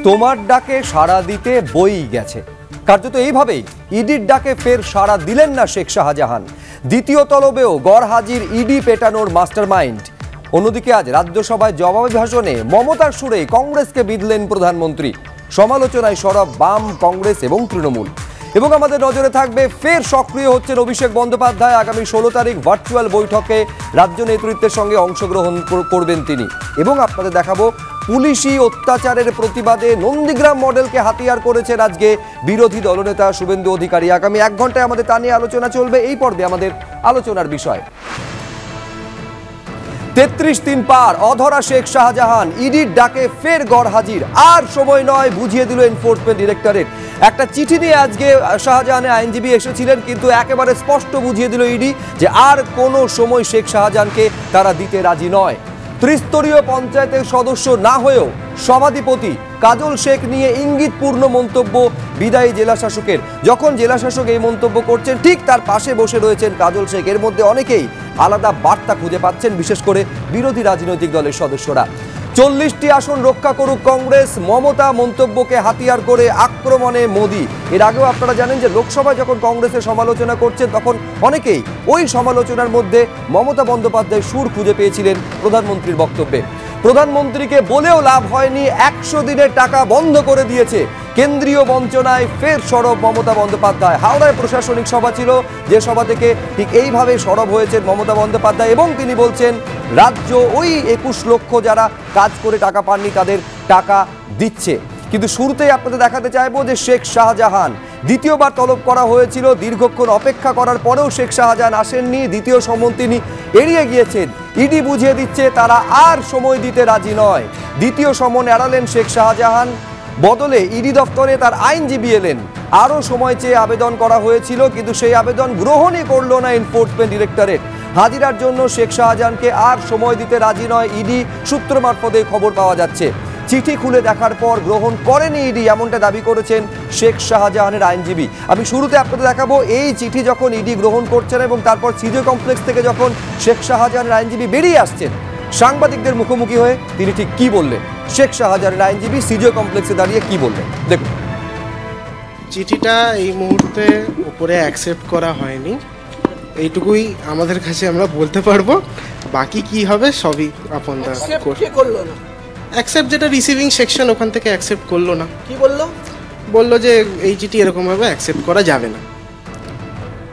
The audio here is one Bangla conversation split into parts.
তোমার ডাকে সাড়া দিতে বই গেছে। কার্যত এইভাবেই ইডির ডাকে ফের সাড়া দিলেন না শেখ শাহজাহান। দ্বিতীয় তলবেও গড়হাজির ইডি পেটানোর মাস্টারমাইন্ড। অন্যদিকে আজ রাজ্যসভায় জবাবি ভাষণে মমতার সুরে কংগ্রেসকে বিঁধলেন প্রধানমন্ত্রী। সমালোচনায় সরব বাম, কংগ্রেস এবং তৃণমূল। এবং আমাদের নজরে থাকবে ফের সক্রিয় হচ্ছেন অভিষেক বন্দ্যোপাধ্যায়। আগামী 16 তারিখ ভার্চুয়াল বৈঠকে রাজ্য নেতৃত্বের সঙ্গে অংশগ্রহণ করবেন তিনি। এবং আপনাদের দেখাবো পুলিশি অত্যাচারের প্রতিবাদে নন্দীগ্রাম মডেলকে হাতিয়ার করেছেন আজকে বিরোধী দলনেতা শুভেন্দু অধিকারী। আগামী 1 ঘন্টায় আমাদের তা নিয়ে আলোচনা চলবে। এই পর্বে আমাদের আলোচনার বিষয় 33 দিন পার, অধরা শেখ শাহজাহান ইডির ডাকে ফের গড়হাজির। আর সময় নয়, বুঝিয়ে দিল এনফোর্সমেন্ট ডিরেক্টরেট। একটা চিঠি নিয়ে আজকে শাহজাহানের আইনজীবী এসেছিলেন, কিন্তু একেবারে স্পষ্ট বুঝিয়ে দিল ইডি যে আর কোনো সময় শেখ শাহজাহানকে তারা দিতে রাজি নয়। ত্রিস্তরীয় পঞ্চায়েতের সদস্য না হয়েও সভাধিপতি কাজল শেখ নিয়ে ইঙ্গিতপূর্ণ মন্তব্য বিদায়ী জেলাশাসকের। যখন জেলাশাসক এই মন্তব্য করছেন, ঠিক তার পাশে বসে রয়েছেন কাজল শেখ। এর মধ্যে অনেকেই আলাদা বার্তা খুঁজে পাচ্ছেন, বিশেষ করে বিরোধী রাজনৈতিক দলের সদস্যরা। 40টি আসন রক্ষা করুক কংগ্রেস, মমতা মন্তব্যকে হাতিয়ার করে আক্রমণে মোদি। এর আগেও আপনারা জানেন যে লোকসভায় যখন কংগ্রেসের সমালোচনা করছেন, তখন অনেকেই ওই সমালোচনার মধ্যে মমতা বন্দ্যোপাধ্যায় সুর খুঁজে পেয়েছিলেন প্রধানমন্ত্রীর বক্তব্যে। প্রধানমন্ত্রীকে বলেও লাভ হয়নি, 100 দিনের টাকা বন্ধ করে দিয়েছে। কেন্দ্রীয় বঞ্চনায় ফের সরব মমতা বন্দ্যোপাধ্যায়। হাওড়ায় প্রশাসনিক সভা ছিল, যে সভা থেকে ঠিক এইভাবে সরব হয়েছেন মমতা বন্দ্যোপাধ্যায়। এবং তিনি বলছেন রাজ্য ওই 21 লক্ষ যারা কাজ করে টাকা পাননি তাদের টাকা দিচ্ছে। কিন্তু শুরুতেই আপনাদের দেখাতে চাইবো যে শেখ শাহজাহান দ্বিতীয়বার তলব করা হয়েছিল। দীর্ঘক্ষণ অপেক্ষা করার পরেও শেখ শাহজাহান আসেননি। দ্বিতীয় সমন তিনি এড়িয়ে গিয়েছেন। ইডি বুঝিয়ে দিচ্ছে তারা আর সময় দিতে রাজি নয়। দ্বিতীয় সমন এড়ালেন শেখ শাহজাহান, বদলে ইডি দপ্তরে তার আইনজীবী এলেন। আরও সময় চেয়ে আবেদন করা হয়েছিল, কিন্তু সেই আবেদন গ্রহণই করল না এনফোর্সমেন্ট ডিরেক্টরেট। হাজিরার জন্য শেখ শাহজাহানকে আর সময় দিতে রাজি নয় ইডি, সূত্র মারফতে খবর পাওয়া যাচ্ছে। চিঠি খুলে দেখার পর গ্রহণ করেনি ইডি, এমনটা দাবি করেছেন শেখ শাহজাহানের আইনজীবী। আমি শুরুতে আপনাদের দেখাবো এই চিঠি যখন ইডি গ্রহণ করছেন এবং তারপর সিজে কমপ্লেক্স থেকে যখন শেখ শাহজাহানের আইনজীবী বেরিয়ে আসছেন, সাংবাদিকদের মুখোমুখি হয়ে তিনি ঠিক কি বললেন। শেখ শাহজাহানের আইনজীবী সিজে কমপ্লেক্সে দাঁড়িয়ে কি বললেন দেখুন। চিঠিটা এই মুহূর্তে উপরে অ্যাকসেপ্ট করা হয়নি, এইটুকুই আমাদের কাছে আমরা বলতে পারবো। বাকি কি হবে সবই আপনারা করলো না। অ্যাকসেপ্ট যেটা রিসিভিং সেকশন, ওখান থেকে অ্যাকসেপ্ট করলো না। কি বললো যে এই চিঠি এরকমভাবে অ্যাকসেপ্ট করা যাবে না।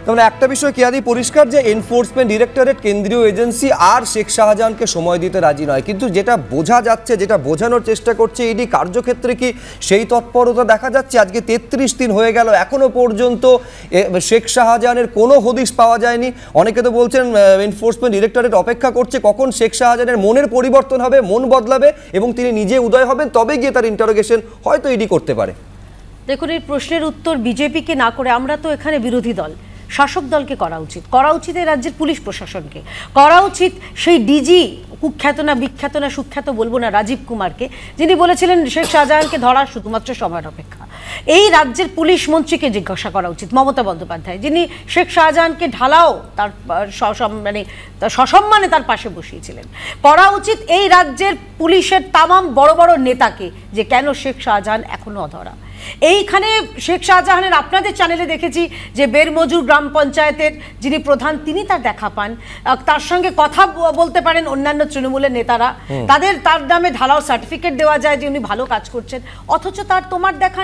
তাহলে একটা বিষয় কি আদি পরিষ্কার যে এনফোর্সমেন্ট ডিরেক্টরেট কেন্দ্রীয় এজেন্সি আর শেখ শাহজাহানকে সময় দিতে রাজি নয়। কিন্তু যেটা বোঝা যাচ্ছে, যেটা বোঝানোর চেষ্টা করছে ইডি, কার্যক্ষেত্রে কি সেই তৎপরতা দেখা যাচ্ছে? আজকে 33 দিন হয়ে গেল, এখনো পর্যন্ত শেখ শাহজাহানের কোনো হদিশ পাওয়া যায়নি। অনেকে তো বলছেন এনফোর্সমেন্ট ডিরেক্টরেট অপেক্ষা করছে কখন শেখ শাহজাহানের মনের পরিবর্তন হবে, মন বদলাবে এবং তিনি নিজে উদয় হবেন, তবে গিয়ে তার ইন্টারোগেশন হয়তো ইডি করতে পারে। দেখুন, এই প্রশ্নের উত্তর বিজেপিকে না করে আমরা তো এখানে বিরোধী দল, শাসক দলকে করা উচিত এই রাজ্যের পুলিশ প্রশাসনকে করা উচিত। সেই ডিজি, কুখ্যাত না বিখ্যাত না সুখ্যাত বলবো না, রাজীব কুমারকে, যিনি বলেছিলেন শেখ শাহজাহানকে ধরার শুধুমাত্র সময়ের অপেক্ষা। এই রাজ্যের পুলিশ মন্ত্রীকে জিজ্ঞাসা করা উচিত, মমতা বন্দ্যোপাধ্যায়, যিনি শেখ শাহজাহানকে ঢালাও তার সসম্মানে তার পাশে বসিয়েছিলেন। করা উচিত এই রাজ্যের পুলিশের তামাম বড় বড় নেতাকে, যে কেন শেখ শাহজাহান এখনো অধরা। এইখানে শেখ শাহজাহানের আপনাদের চ্যানেলে দেখেছি যে বেরমজুর গ্রাম পঞ্চায়েতের যিনি প্রধান, তিনি তার দেখা পান, তার সঙ্গে কথা বলতে পারেন অন্যান্য তৃণমূলের নেতারা, তার নামে ঢালাও সার্টিফিকেট দেওয়া যায় যে উনি ভালো কাজ করছেন। অথচ তার তোমার দেখা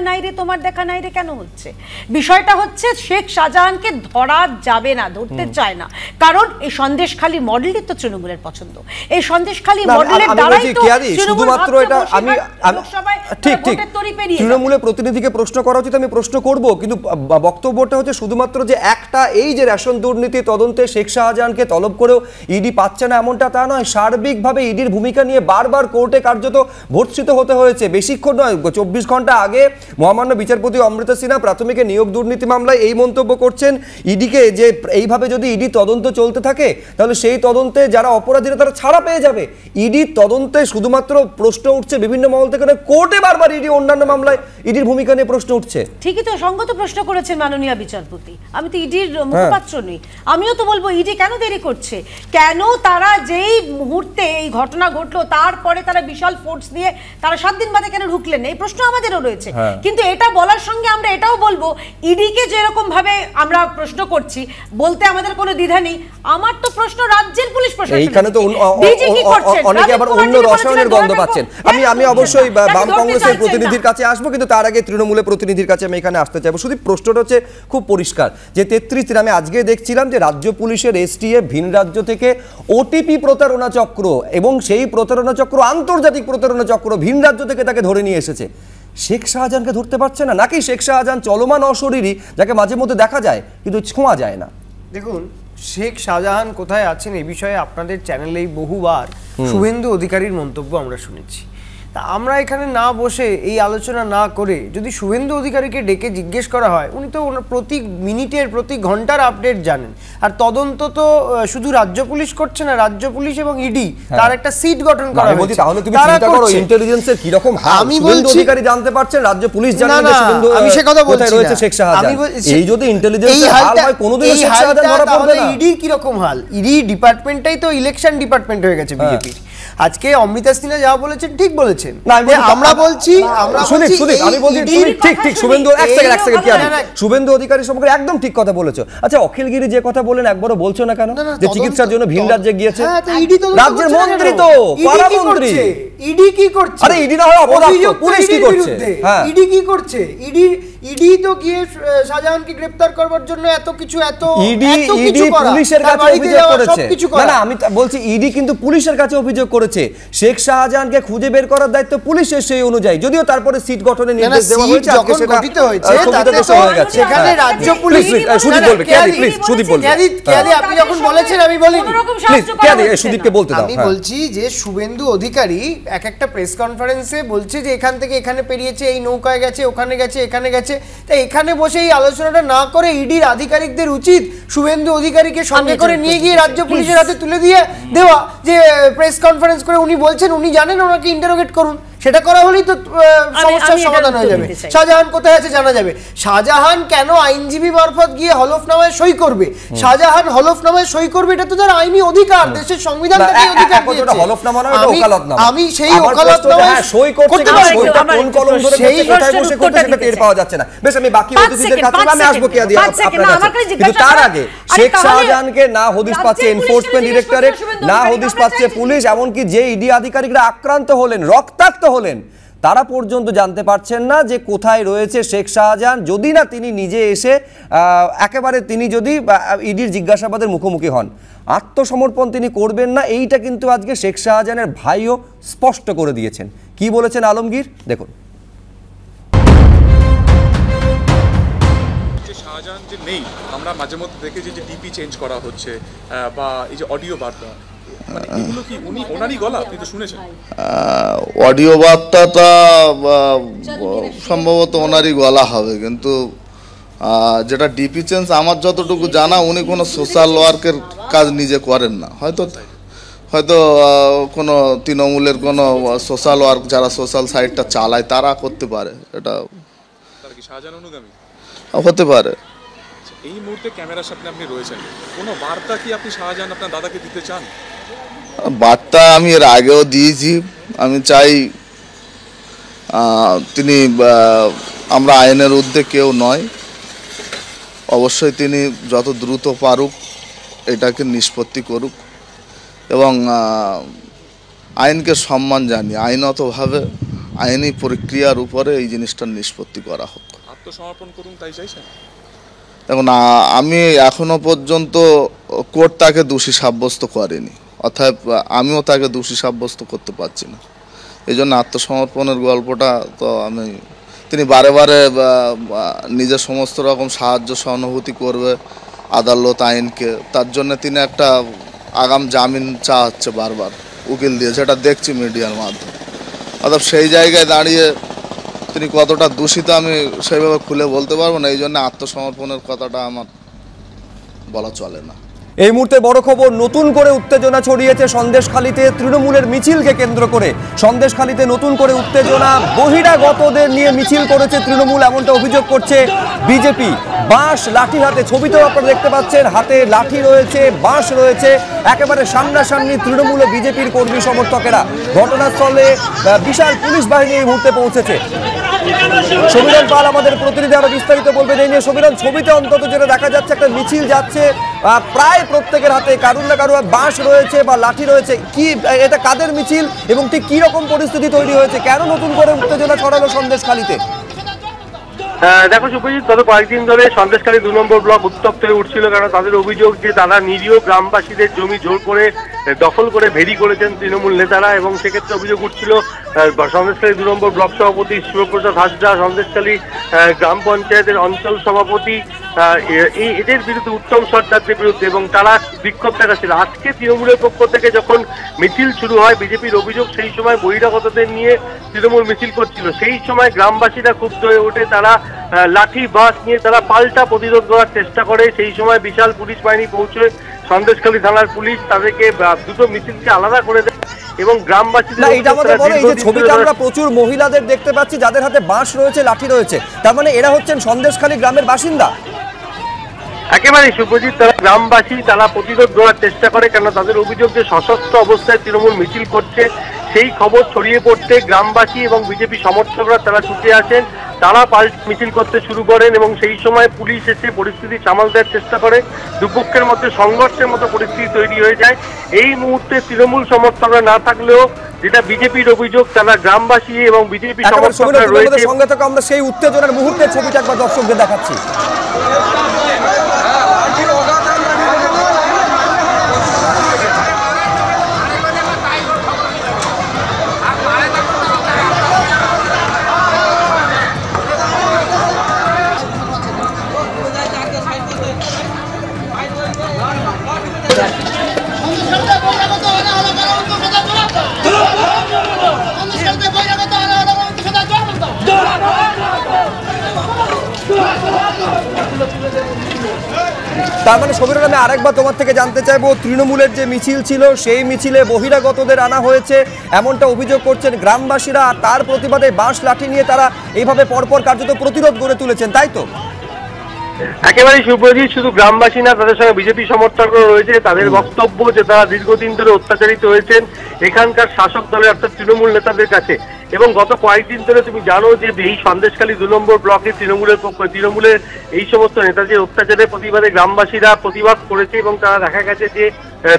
নাই রে কেন হচ্ছে? বিষয়টা হচ্ছে শেখ শাহজাহানকে ধরা যাবে না, ধরতে চায় না, কারণ এই সন্দেশখালী মডেলই তো তৃণমূলের পছন্দ। এই সন্দেশখালী মডেলের দ্বারাই তো শুধুমাত্র এটা আমি ঠিক তৃণমূলের প্রতিনিধিকে প্রশ্ন করা উচিত, আমি প্রশ্ন করব, কিন্তু বক্তব্যটা হচ্ছে শুধুমাত্র যে একটা এই যে রেশন দুর্নীতি তদন্তে শেখ শাহজাহানকে তলব করেও ইডি পাচ্ছে না এমনটা তা নয়। সার্বিকভাবে ইডির ভূমিকা নিয়ে বারবার কোর্টে কার্যত ভর্ৎসিত হতে হয়েছে। বেশিক্ষণ নয়, 24 ঘন্টা আগে মহামান্য বিচারপতি অমৃতা সিনহা প্রাথমিক নিয়োগ দুর্নীতি মামলায় এই মন্তব্য করছেন ইডিকে, যে এইভাবে যদি ইডি তদন্ত চলতে থাকে তাহলে সেই তদন্তে যারা অপরাধীরা তারা ছাড়া পেয়ে যাবে। ইডির তদন্তে শুধুমাত্র প্রশ্ন উঠছে বিভিন্ন মহল থেকে, কোর্টে বারবার ইডি অন্যান্য মামলায় ইডির ভূমিকা নিয়ে প্রশ্ন উঠছে। ঠিকই তো, সঙ্গত প্রশ্ন করেছেন মাননীয় বিচারপতি। আমি তো ইডির মুখপাত্র নই, আমিও তো বলবো ইডি কেন দেরি করছে, কেন তারা যেই মুহূর্তে এই ঘটনা ঘটলো তারপরে তারা বিশাল ফোর্স দিয়ে তারা 7 দিন বাদে কেন ঢুকলেন, এই প্রশ্ন আমাদেরও রয়েছে। কিন্তু এটা বলার সঙ্গে আমরা এটাও বলবো, ইডিকে যেরকম ভাবে আমরা প্রশ্ন করছি, বলতে আমাদের কোনো দ্বিধা নেই। আমার তো প্রশ্ন রাজ্যের পুলিশ প্রশাসন, এইখানে তো অনেকে আবার অন্য রসায়নের গন্ধ পাচ্ছেন। আমি অবশ্যই বাম কংগ্রেসের প্রতিনিধির কাছে আসবো, কিন্তু তার আগে তৃণমূলের প্রতিনিধির কাছে আমি এখানে আসতে চাইবো। শুধু প্রশ্নটা হচ্ছে খুব পরিষ্কার যে 33 দিন আমি আজকে দেখছিলাম যে রাজ্য পুলিশের এসটিএফ ভিন রাজ্য থেকে ওটিপি প্রতারণা চক্র, এবং সেই প্রতারণা চক্র আন্তর্জাতিক প্রতারণা চক্র, ভিন রাজ্য থেকে তাকে ধরে নিয়ে এসেছে। শেখ শাহজাহানকে ধরতে পারছে না, নাকি শেখ শাহজাহান চলমান অশরীরী যাকে মাঝে মধ্যে দেখা যায় কিন্তু ছোঁয়া যায় না? দেখুন, শেখ শাহজাহান কোথায় আছেন এই বিষয়ে আপনাদের চ্যানেলেই বহুবার শুভেন্দু অধিকারীর মন্তব্য আমরা শুনেছি। তা আমরা এখানে না বসে এই আলোচনা না করে যদি শুভেন্দু অধিকারীকে ডেকে জিজ্ঞেস করা হয়, উনি তো প্রতি মিনিটের প্রতি ঘন্টার আপডেট জানেন। আর তদন্ত তো শুধু রাজ্য পুলিশ করছে না, রাজ্য পুলিশ এবং ইডি তার একটা সিট গঠন করা হয়েছে। তাহলে তুমি চিন্তা করো ইন্টেলিজেন্সের কি রকম হাল। আমি শুভেন্দু অধিকারী জানতে পারছেন, রাজ্য পুলিশ জানেন যে শুভেন্দু আমি সে কথা বলছি রয়েছে শেখ শাহজাহান। এই যদি ইন্টেলিজেন্সের হাল হয় কোনোদিন শেখ শাহজাহান ধরা পড়বে না। ইডি কি রকম হাল? ইডি ডিপার্টমেন্টটাই তো ইলেকশন ডিপার্টমেন্ট হয়ে গেছে বিজেপির। আজকে অমৃতা সিনহা যা বলেছেন ঠিক বলেছেন। আমরা বলছি আমি বলছি ঠিক শুভেন্দু এক সেকেন্ড কি আছে, শুভেন্দু অধিকারী সম্পর্কে একদম ঠিক কথা বলেছো। আচ্ছা, অখিলগিরি যে কথা বলেন একবারও বলছো না কেন, যে চিকিৎসার জন্য ভিন রাজ্যে গিয়েছে? রাজ্যের মন্ত্রী তো, পারামন্ত্রী। ইডি কি করছে? আরে ইডি না হয় অপরাধ, পুলিশ কি করছে? ইডি কি করছে? ইডি তো গিয়ে শাহজাহানকে গ্রেফতার করবার জন্য এত কিছু ইডি পুলিশের কাছে অভিযোগ করেছে। না, আমি বলছি ইডি কিন্তু পুলিশের কাছে অভিযোগ করেছে। শেখ শাহজাহানকে খুঁজে বের করার দায়িত্ব পুলিশের, সেই অনুযায়ী যদিও তারপরে সিট গঠনের নির্দেশ দেওয়া হয়েছে। আজকে সেটা তাতে তো হয়ে গেছে। সেখানে রাজ্য পুলিশ সুদীপ বলবে, প্লিজ সুদীপ বলবে। আপনি যখন বলেছেন আমি বলিনি, প্লিজ সুদীপকে বলতে দাও। আমি বলছি যে শুভেন্দু অধিকারী একটা প্রেস কনফারেন্সে বলছে যে এখান থেকে এখানে পেরিয়েছে, এই নৌকায় গেছে, ওখানে গেছে, এখানে গেছে। তাই এখানে বসে এই আলোচনাটা না করে ইডির আধিকারিকদের উচিত শুভেন্দু অধিকারীকে সঙ্গে করে নিয়ে গিয়ে রাজ্য পুলিশের হাতে তুলে দিয়ে দেওয়া, যে প্রেস কনফারেন্স করে উনি বলছেন, উনি জানেন, ওনাকে ইন্টারোগেট করুন। সেটা করা হলেই তো সমস্যার সমাধান হয়ে যাবে। শাহজাহান কোথায় আছে জানা যাবে। শাহজাহান কেন আইনজীবী মারফত গিয়ে হলফনামায় সই করবে? শাহজাহান হলফনামায় সই করবে, এটা তো তার আইনি অধিকার, দেশের সংবিধান থেকে অধিকার দিয়েছে। হলফনামা নয়, এটা ওকালতনামা। আমি সেই ওকালতনামায় সই করতে গেলে সইটা কোন কলম ধরে করতে, কোথায় বসে করতে, সেটা টের পাওয়া যাচ্ছে না। বেশ, আমি বাকি অতিথিদের কাছে আমি আসবো কি আপনার কাছে, কিন্তু তার আগে শেখ শাহজাহানকে না হদিশ পাচ্ছে এনফোর্সমেন্ট ডিরেক্টরেট, না হদিশ পাচ্ছে পুলিশ, এমনকি যে ইডি আধিকারিকরা আক্রান্ত হলেন, রক্তাক্ত হলেন, তারা পর্যন্ত জানতে পারছেন না যে কোথায় রয়েছে শেখ শাহজাহান, যদি না তিনি নিজে এসে একেবারে তিনি যদি ইডির জিজ্ঞাসাবাদের মুখোমুখি হন। আত্মসমর্পণ তিনি করবেন না, এইটা কিন্তু আজকে শেখ শাহজাহানের ভাইও স্পষ্ট করে দিয়েছেন। কি বলেছেন আলমগীর, দেখুন। শাহজাহান যে নেই, আমরা মাঝে মধ্যে দেখেছি যে ডিপি চেঞ্জ করা হচ্ছে বা এই যে অডিও বার্তা, মানে এগুলো কি উনি ওনারই গলা? আপনি তো শুনেছেন অডিও বার্তাটা সম্ভবত ওনারই গলা হবে, কিন্তু যেটা ডিপি চেঞ্জ আমার যতটুকু জানা, উনি কোনো সোশ্যাল ওয়ার্কের কাজ নিজে করেন না। হয়তো কোনো তৃণমূলের কোনো সোশ্যাল ওয়ার্ক, যারা সোশ্যাল সাইটটা চালায় তারা করতে পারে, এটা কি শাহজাহান অনুগামী হতে পারে। এই মুহূর্তে ক্যামেরার সামনে আপনি রয়েছেন, কোনো বার্তা কি আপনি শাহজাহান আপনার দাদাকে দিতে চান? বার্তা আমি এর আগেও দিয়েছি। আমি চাই তিনি, আমরা আইনের ঊর্ধ্বে কেউ নয়, অবশ্যই তিনি যত দ্রুত পারুক এটাকে নিষ্পত্তি করুক, এবং আইনকে সম্মান জানিয়ে আইনতভাবে আইনি প্রক্রিয়ার উপরে এই জিনিসটার নিষ্পত্তি করা হোক। আত্মসমর্পণ করুন তাই চাইছেন? দেখুন, আমি এখনো পর্যন্ত কোর্ট তাকে দোষী সাব্যস্ত করেনি, অর্থাৎ আমিও তাকে দোষী সাব্যস্ত করতে পারছি না। এই জন্য আত্মসমর্পণের গল্পটা তো তিনি বারে বারে নিজের সমস্ত রকম সাহায্য সহানুভূতি করবে আদালত আইনকে, তার জন্য তিনি একটা আগাম জামিন চাচ্ছে বারবার উকিল দিয়ে, যেটা দেখছি মিডিয়ার মাধ্যমে। অর্থাৎ সেই জায়গায় দাঁড়িয়ে তিনি কতটা দূষিত আমি সেইভাবে খুলে বলতে পারবো না, এই জন্য আত্মসমর্পণের কথাটা আমার বলা চলে না। এই মুহূর্তে বড় খবর, নতুন করে উত্তেজনা ছড়িয়েছে সন্দেশখালীতে তৃণমূলের মিছিলকে কেন্দ্র করে। সন্দেশখালীতে নতুন করে উত্তেজনা, বহিরাগতদের নিয়ে মিছিল করেছে তৃণমূল, এমনটা অভিযোগ করছে বিজেপি। বাঁশ লাঠি হাতে, ছবিতেও আপনারা দেখতে পাচ্ছেন, হাতে লাঠি রয়েছে, বাঁশ রয়েছে, একেবারে সামনাসামনি তৃণমূল ও বিজেপির কর্মী সমর্থকেরা। ঘটনাস্থলে বিশাল পুলিশ বাহিনী এই মুহূর্তে পৌঁছেছে। সমীরণ পাল আমাদের প্রতিনিধি আরো বিস্তারিত বলবেন এই নিয়ে। সমীরণ, ছবিতে অন্তত যেটা দেখা যাচ্ছে, একটা মিছিল যাচ্ছে, প্রায় প্রত্যেকের হাতে কারুর না কারুর বাঁশ রয়েছে বা লাঠি রয়েছে। কি এটা কাদের মিছিল এবং ঠিক কি রকম পরিস্থিতি তৈরি হয়েছে? কেন নতুন করে উত্তেজনা ছড়ালো সন্দেশখালীতে? দেখো সুপ্রজিৎ, গত কয়েকদিন ধরে সন্দেশখালী 2 নম্বর ব্লক উত্তপ্ত হয়ে উঠছিল, কারণ তাদের অভিযোগ যে তারা নিরীহ গ্রামবাসীদের জমি জোর করে দখল করে ভেরি করেছেন তৃণমূল নেতারা, এবং সেক্ষেত্রে অভিযোগ উঠছিল সন্দেশখালী 2 নম্বর ব্লক সভাপতি শিবপ্রসাদ হাজরা, সন্দেশখালী গ্রাম পঞ্চায়েতের অঞ্চল সভাপতি এদের বিরুদ্ধে, উত্তম সর্দারদের বিরুদ্ধে, এবং তারা বিক্ষোভ দেখাচ্ছিল। আজকে তৃণমূলের পক্ষ থেকে যখন মিছিল শুরু হয়, বিজেপির অভিযোগ সেই সময় বহিরাগতদের নিয়ে তৃণমূল মিছিল করছিল। সেই সময় গ্রামবাসীরা ক্ষুব্ধ হয়ে ওঠে, তারা লাঠি বাঁশ নিয়ে তারা পাল্টা প্রতিরোধ করার চেষ্টা করে। সেই সময় বিশাল পুলিশ বাহিনী পৌঁছে, সন্দেশখালী থানার পুলিশ তাদেরকে দুটো মিছিলকে আলাদা করে দেয় এবং গ্রামবাসীদের ছবিতে আমরা প্রচুর মহিলাদের দেখতে পাচ্ছি যাদের হাতে বাঁশ রয়েছে, লাঠি রয়েছে, তার মানে এরা হচ্ছেন সন্দেশখালী গ্রামের বাসিন্দা। একেবারে সুপ্রজিৎ, তারা গ্রামবাসী, তারা প্রতিরোধ করার চেষ্টা করে, কেন তাদের অভিযোগ যে সশস্ত্র অবস্থায় তৃণমূল মিছিল করছে। সেই খবর ছড়িয়ে পড়তে গ্রামবাসী এবং বিজেপি সমর্থকরা তারা ছুটে আসেন, তারা পাল্টা মিছিল করতে শুরু করেন এবং সেই সময় পুলিশ এসে পরিস্থিতি সামাল দেওয়ার চেষ্টা করে। দুপক্ষের মধ্যে সংঘর্ষের মতো পরিস্থিতি তৈরি হয়ে যায়। এই মুহূর্তে তৃণমূল সমর্থকরা না থাকলেও, যেটা বিজেপির অভিযোগ, তারা গ্রামবাসী এবং বিজেপি সমর্থকরা রয়েছে। সঙ্গে থেকে আমরা সেই উত্তেজনার মুহূর্তের ছবিটা একবার দর্শকদের দেখাচ্ছি। তার মানে সমীরণ, আমি আরেকবার তোমার থেকে জানতে চাইবো, তৃণমূলের যে মিছিল ছিল সেই মিছিলে বহিরাগতদের আনা হয়েছে এমনটা অভিযোগ করছেন গ্রামবাসীরা, আর তার প্রতিবাদে বাঁশ লাঠি নিয়ে তারা এইভাবে পরপর কার্যত প্রতিরোধ গড়ে তুলেছেন, তাই তো? একেবারে সুপ্রজিৎ, শুধু গ্রামবাসী না, তাদের সঙ্গে বিজেপি সমর্থকরা রয়েছে। তাদের বক্তব্য যে তারা দীর্ঘদিন ধরে অত্যাচারিত হয়েছেন এখানকার শাসক দলের অর্থাৎ তৃণমূল নেতাদের কাছে, এবং গত কয়েকদিন ধরে তুমি জানো যে এই সন্দেশখালী 2 নম্বর ব্লকে তৃণমূলের এই সমস্ত নেতাদের অত্যাচারের প্রতিবাদে গ্রামবাসীরা প্রতিবাদ করেছে, এবং তারা দেখা গেছে যে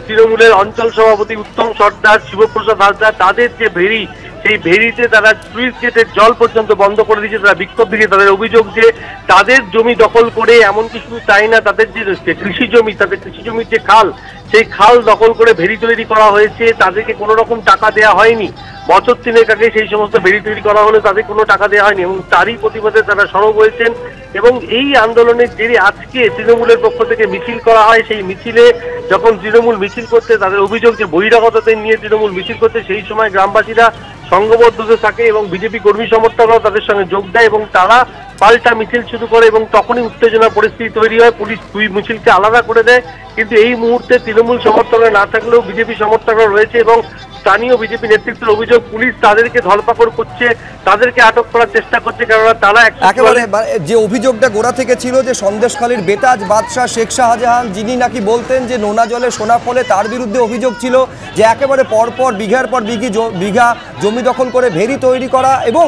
তৃণমূলের অঞ্চল সভাপতি উত্তম সর্দার, শিবপ্রসাদ হাজরা, তাদের যে ভেরি, সেই ভেরিতে তারা সুইচ গেটের জল পর্যন্ত বন্ধ করে দিয়েছে। তারা বিক্ষোভ দিয়েছে। তাদের অভিযোগ যে তাদের জমি দখল করে, এমনকি শুধু তাই না, তাদের যে কৃষি জমি, তাদের কৃষি জমির যে খাল, সেই খাল দখল করে ভেরি তৈরি করা হয়েছে। তাদেরকে কোনো রকম টাকা দেওয়া হয়নি। বছর 3 আগে সেই সমস্ত ভেরি তৈরি করা হলে তাদের কোনো টাকা দেওয়া হয়নি, এবং তারই প্রতিবাদে তারা সরব হয়েছেন। এবং এই আন্দোলনের জেরে আজকে তৃণমূলের পক্ষ থেকে মিছিল করা হয়। সেই মিছিলে যখন তৃণমূল মিছিল করতে, তাদের অভিযোগ যে বহিরাগতদের নিয়ে তৃণমূল মিছিল করতে, সেই সময় গ্রামবাসীরা সংঘবদ্ধ থাকে এবং বিজেপি কর্মী সমর্থকরাও তাদের সঙ্গে যোগ দেয় এবং তারা পাল্টা মিছিল শুরু করে, এবং তখনই উত্তেজনা পরিস্থিতি তৈরি হয়। পুলিশ দুই মিছিলকে আলাদা করে দেয়। কিন্তু এই মুহূর্তে তৃণমূল সমর্থকরা না থাকলেও বিজেপি সমর্থকরা রয়েছে, এবং স্থানীয় বিজেপি নেতৃত্বের অভিযোগ পুলিশ তাদেরকে ধরপাকড় করছে, তাদেরকে আটক করার চেষ্টা করছে, কেননা তারা একেবারে যে অভিযোগটা গোড়া থেকে ছিল যে সন্দেশখালীর বেতাজ বাদশাহ শেখ শাহজাহান, যিনি নাকি বলতেন যে নোনা জলে সোনা ফলে, তার বিরুদ্ধে অভিযোগ ছিল যে একেবারে পরপর বিঘার পর বিঘা জমি দখল করে ভেরি তৈরি করা এবং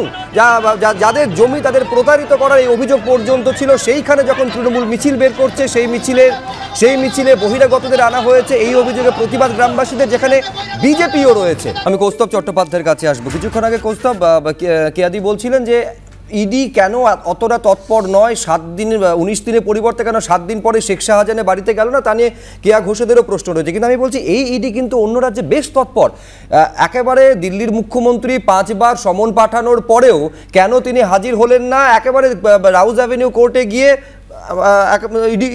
যাদের জমি তাদের প্রতারিত করার এই অভিযোগ পর্যন্ত ছিল। সেইখানে যখন তৃণমূল মিছিল বের করছে, সেই মিছিলে বহিরাগতদের আনা হয়েছে, এই অভিযোগে প্রতিবাদ গ্রামবাসীদের, যেখানে বিজেপিও রয়েছে। আমি কৌস্তব চট্টোপাধ্যায়ের কাছে আসবো। কিছুক্ষণ আগে কৌস্তব কেয়াদি বলছিলেন যে ইডি কেন অতটা তৎপর নয়, 7 দিন 19 দিনের পরিবর্তে কেন 7 দিন পরে শেখ শাহজাহানের বাড়িতে গেল না, তা নিয়ে কেয়া ঘোষেদেরও প্রশ্ন রয়েছে। কিন্তু আমি বলছি এই ইডি কিন্তু অন্য রাজ্যে বেশ তৎপর। একেবারে দিল্লির মুখ্যমন্ত্রী 5 বার সমন পাঠানোর পরেও কেন তিনি হাজির হলেন না? একেবারে রাউজ অ্যাভিনিউ কোর্টে গিয়ে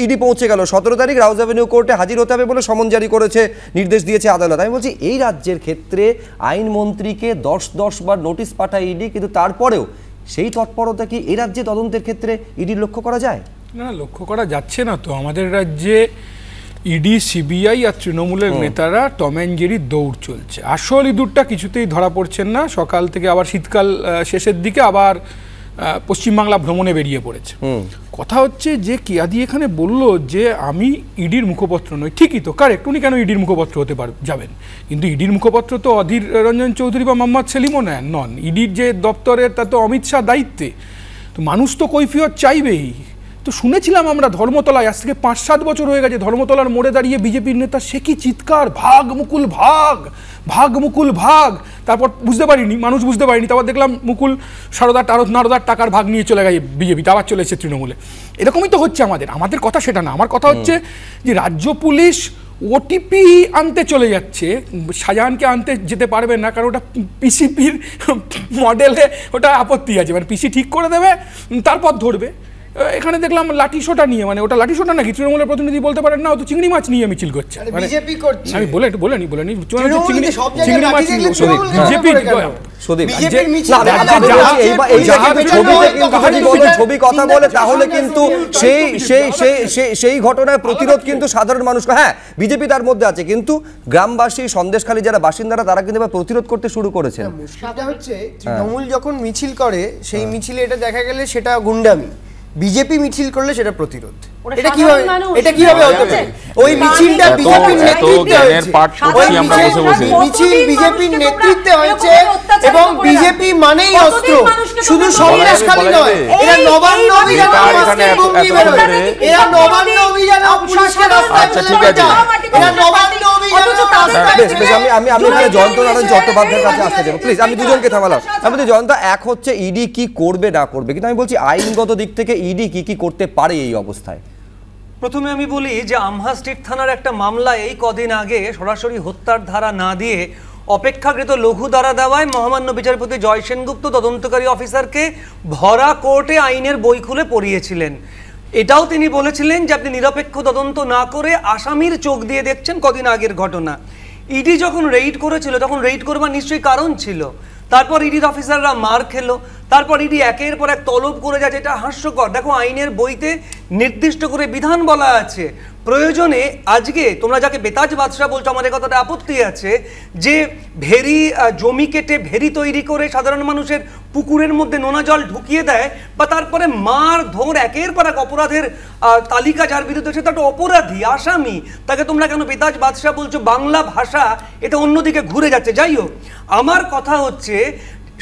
ইডি পৌঁছে গেল। 17 তারিখ রাউজ অ্যাভিনিউ কোর্টে হাজির হতে হবে বলে সমন জারি করেছে, নির্দেশ দিয়েছে আদালত। আমি বলছি এই রাজ্যের ক্ষেত্রে আইনমন্ত্রীকে 10 বার নোটিশ পাঠায় ইডি, কিন্তু তারপরেও সেই তৎপরতা কি এই রাজ্যে তদন্তের ক্ষেত্রে ইডির লক্ষ্য করা যায়? না, লক্ষ্য করা যাচ্ছে না। তো আমাদের রাজ্যে ইডি, সিবিআই আর তৃণমূলের নেতারা টম অ্যান্ড জেরির দৌড় চলছে। আসল ইঁদুরটা কিছুতেই ধরা পড়ছেন না। সকাল থেকে আবার শীতকাল শেষের দিকে আবার পশ্চিমবাংলা ভ্রমণে বেরিয়ে পড়েছে। কথা হচ্ছে যে কিয়াদি এখানে বলল যে আমি ইডির মুখপত্র নই, ঠিকই তো, কারেক্ট, উনি কেন ইডির মুখপত্র হতে যাবেন? কিন্তু ইডির মুখপত্র তো অধীর রঞ্জন চৌধুরী বা মোহাম্মদ সেলিমও নন। ইডির যে দপ্তরের তা তো অমিত শাহ দায়িত্বে। তো মানুষ তো কৈফিয়ত চাইবেই। তো শুনেছিলাম আমরা ধর্মতলায়, আজ থেকে 5-7 বছর হয়ে গেছে, ধর্মতলার মোড়ে দাঁড়িয়ে বিজেপির নেতা সে কি চিৎকার, ভাগ মুকুল ভাগ, ভাগ মুকুল ভাগ। তারপর বুঝতে পারিনি, মানুষ বুঝতে পারিনি, তারপর দেখলাম মুকুল নারদার টাকার ভাগ নিয়ে চলে গেছে বিজেপি, আবার চলে এসেছে তৃণমূলে। এরকমই তো হচ্ছে আমাদের কথা সেটা না। আমার কথা হচ্ছে যে রাজ্য পুলিশ ওটিপি আনতে চলে যাচ্ছে, শাহজাহানকে আনতে যেতে পারবে না, কারণ ওটা পিসিপির মডেলে ওটা আপত্তি আছে, মানে পিসি ঠিক করে দেবে তারপর ধরবে। এখানে দেখলাম লাঠি সোটা নিয়ে, মানে ওটা লাঠি সোটা নাকি তৃণমূলের প্রতিনিধি বলতে পারেন না, ও তো চিংড়ি মাছ নিয়ে মিছিল করছে। বিজেপি করছে, আমি বলেনি চিংড়ি মাছ ছবি কথা বলে, তাহলে কিন্তু সেই ঘটনার প্রতিরোধ কিন্তু সাধারণ মানুষ, হ্যাঁ বিজেপি তার মধ্যে আছে, কিন্তু গ্রামবাসী, সন্দেশখালী যারা বাসিন্দারা তারা কিন্তু এবার প্রতিরোধ করতে শুরু করেছেন। মুশকিলটা হচ্ছে তৃণমূল যখন মিছিল করে সেই মিছিলে এটা দেখা গেলে সেটা গুন্ডামি, বিজেপি মিছিল করলে সেটা প্রতিরোধ। এটা কিভাবে হতে পারে? ওই মিছিলটা বিজেপির নেতৃত্বে হয়েছে, ওই মিছিল বিজেপির নেতৃত্বে হয়েছে, এবং বিজেপি মানেই অস্ত্র, শুধু সন্দেশখালী নয়, এরা নবান্ন অভিযানে অস্ত্রের ভঙ্গি বেরোয়, এরা নবান্ন অভিযানে পুলিশকে রাস্তায় ফেলে যায়, এরা নবান্ন অভিযানে। আমি এখানে জয়ন্ত নারায়ণ চট্টোপাধ্যায়ের কাছে আসতে যাবো, প্লিজ। আমি দুজনকে থামালাম। আমি বলছি জয়ন্ত, এক হচ্ছে ইডি কি করবে না করবে, কিন্তু আমি বলছি আইনগত দিক থেকে ইডি কি করতে পারে এই অবস্থায়। প্রথমে আমি বলি যে আমহা স্ট্রিট থানার একটা মামলা এই কদিন আগে সরাসরি হত্যার ধারা না দিয়ে অপেক্ষাকৃত লঘু ধারা দেওয়ায় মহামান্য বিচারপতি জয় সেনগুপ্ত তদন্তকারী অফিসারকে ভরা কোর্টে আইনের বই খুলে পড়িয়েছিলেন। এটাও তিনি বলেছিলেন যে আপনি নিরপেক্ষ তদন্ত না করে আসামির চোখ দিয়ে দেখছেন। কদিন আগের ঘটনা, ইডি যখন রেইড করেছিল তখন রেইড করবার নিশ্চয়ই কারণ ছিল। তারপর ইডির অফিসাররা মার খেলো, তারপর ইডি একের পর এক তলব করে যায়, যেটা হাস্যকর। দেখো আইনের বইতে নির্দিষ্ট করে বিধান বলা আছে, প্রয়োজনে আজকে তোমরা যাকে বেতাজ বাদশা বলছো, আমাদের কথাটা আপত্তি আছে, যে ভেরি জমি কেটে ভেরি তৈরি করে সাধারণ মানুষের পুকুরের মধ্যে নোনা জল ঢুকিয়ে দেয়, বা তারপরে মার ধর একের পর এক অপরাধের তালিকা যার বিরুদ্ধে সেটা একটা অপরাধী আসামি, তাকে তোমরা কেন বেতাজ বাদশা বলছো? বাংলা ভাষা এটা অন্যদিকে ঘুরে যাচ্ছে। যাই হোক, আমার কথা হচ্ছে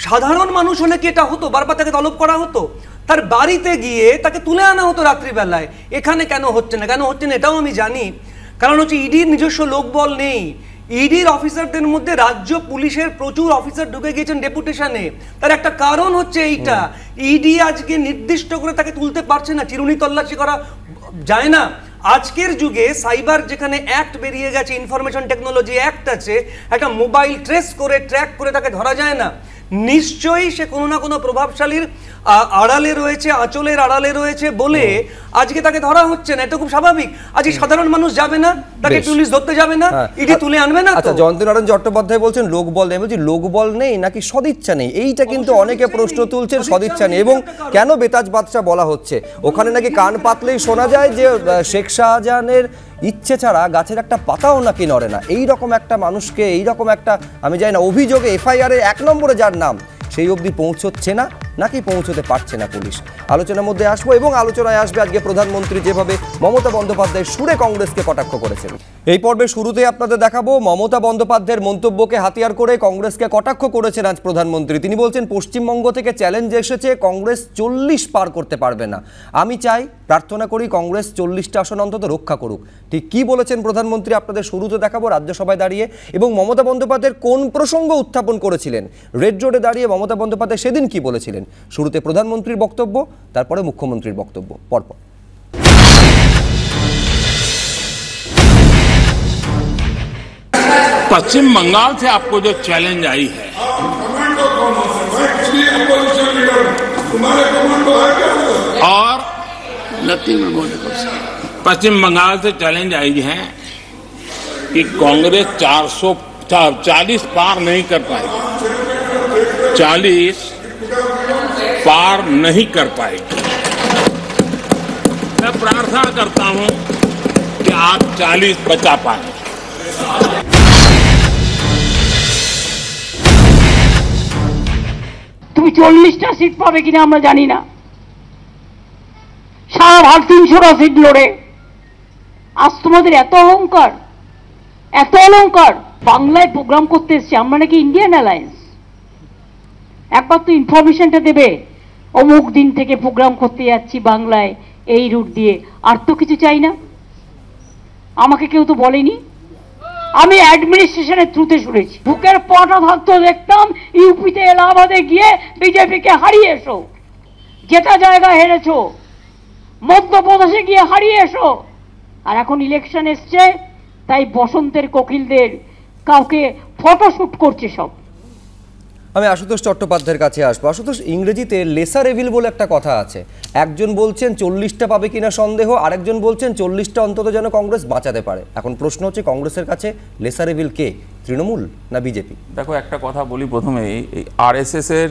সাধারণ মানুষ হলে কি এটা হতো? বারবার তাকে তলব করা হতো, তার বাড়িতে গিয়ে তাকে তুলে আনা হতো রাত্রিবেলায়। এখানে কেন হচ্ছে না এটাও আমি জানি। কারণ হচ্ছে ইডির নিজস্ব লোকবল নেই। ইডির অফিসারদের মধ্যে রাজ্য পুলিশের প্রচুর অফিসার ঢুকে গিয়েছেন ডেপুটেশনে। তার একটা কারণ হচ্ছে এইটা, ইডি আজকে নির্দিষ্ট করে তাকে তুলতে পারছে না, চিরুনি তল্লাশি করা যায় না। আজকের যুগে সাইবার যেখানে অ্যাক্ট বেরিয়ে গেছে, ইনফরমেশন টেকনোলজি অ্যাক্ট আছে, একটা মোবাইল ট্রেস করে ট্র্যাক করে তাকে ধরা যায় না। নিশ্চয়ই সে কোনো না কোনো প্রভাবশালীর আড়ালে রয়েছে, আঁচলের আড়ালে রয়েছে বলে আজকে তাকে ধরা হচ্ছে না। এটা খুব স্বাভাবিক। আজকে সাধারণ মানুষ যাবে না, তাকে পুলিশ ধরতে যাবে না, ইডি তুলে আনবে না। আচ্ছা, জয়ন্ত নারায়ণ চট্টোপাধ্যায় বলছেন লোকবল নেই। বলছি লোকবল নেই নাকি সদিচ্ছা নেই? এইটা কিন্তু অনেকে প্রশ্ন তুলছেন, সদিচ্ছা নেই। এবং কেন বেতাজ বাদশা বলা হচ্ছে? ওখানে নাকি কান পাতলেই শোনা যায় যে শেখ শাহজাহানের ইচ্ছে ছাড়া গাছের একটা পাতাও নাকি নড়ে না। এইরকম একটা মানুষকে, এইরকম একটা, আমি জানি না, অভিযোগে এফআইআর 1 নম্বরে যার নাম, সেই অবধি পৌঁছচ্ছে না নাকি পৌঁছতে পারছে না পুলিশ। আলোচনার মধ্যে আসবো, এবং আলোচনায় আসবে আজকে প্রধানমন্ত্রী যেভাবে মমতা বন্দ্যোপাধ্যায় সুরে কংগ্রেসকে কটাক্ষ করেছেন। এই পর্বের শুরুতে আপনাদের দেখাবো মমতা বন্দ্যোপাধ্যায়ের মন্তব্যকে হাতিয়ার করে কংগ্রেসকে কটাক্ষ করেছেন আজ প্রধানমন্ত্রী। তিনি বলছেন পশ্চিমবঙ্গ থেকে চ্যালেঞ্জ এসেছে, কংগ্রেস 40 পার করতে পারবে না। আমি চাই, প্রার্থনা করি কংগ্রেস 40টা আসন অন্তত রক্ষা করুক। ঠিক কি বলেছেন প্রধানমন্ত্রী আপনাদের শুরুতে দেখাবো রাজ্যসভায় দাঁড়িয়ে, এবং মমতা বন্দ্যোপাধ্যায়ের কোন প্রসঙ্গ উত্থাপন করেছিলেন রেড রোডে দাঁড়িয়ে মমতা বন্দ্যোপাধ্যায় সেদিন কি বলেছিলেন। শুরুতে প্রধানমন্ত্রীর বক্তব্য, তারপরে মুখ্যমন্ত্রীর বক্তব্য পরপর। पश्चिम बंगाल से आपको जो चैलेंज आई है, और पश्चिम बंगाल से चैलेंज आई है कि कांग्रेस 440 पार नहीं कर पाएगी, 40 पार नहीं कर पाएगी। मैं प्रार्थना करता हूं कि आप 40 बचा पाए। তুমি 40টা সিট পাবে কিনা আমরা জানি না, সারা ভারত 300টা সিট লড়ে। আজ তোমাদের এত অহংকার, এত অলঙ্কার। বাংলায় প্রোগ্রাম করতে এসছি আমরা নাকি ইন্ডিয়ান অ্যালায়েন্স? একবার তো ইনফরমেশনটা দেবে, অমুক দিন থেকে প্রোগ্রাম করতে যাচ্ছি বাংলায় এই রুট দিয়ে, আর তো কিছু চাই না। আমাকে কেউ তো বলেনি, আমি অ্যাডমিনিস্ট্রেশনের থ্রুতে শুনেছি। বুকের পাটা থাকতো দেখতাম ইউপিতে এলাহাবাদে গিয়ে বিজেপিকে হারিয়ে এসো, যেটা জায়গা হেরেছো, মধ্যপ্রদেশে গিয়ে হারিয়ে এসো। আর এখন ইলেকশন এসছে, তাই বসন্তের কোকিলদের কাউকে ফটোশুট করছে সব। আমি আশুতোষ চট্টোপাধ্যায়ের কাছে আসবো। আশুতোষ, ইংরেজিতে লেসার এভিল বলে একটা কথা আছে। একজন বলছেন 40টা পাবে কিনা সন্দেহ, আরেকজন বলছেন 40টা অন্তত যেন কংগ্রেস বাঁচাতে পারে। এখন প্রশ্ন হচ্ছে কংগ্রেসের কাছে লেসার এভিল কে, তৃণমূল না বিজেপি? দেখো, একটা কথা বলি প্রথমে, এই আরএসএস এর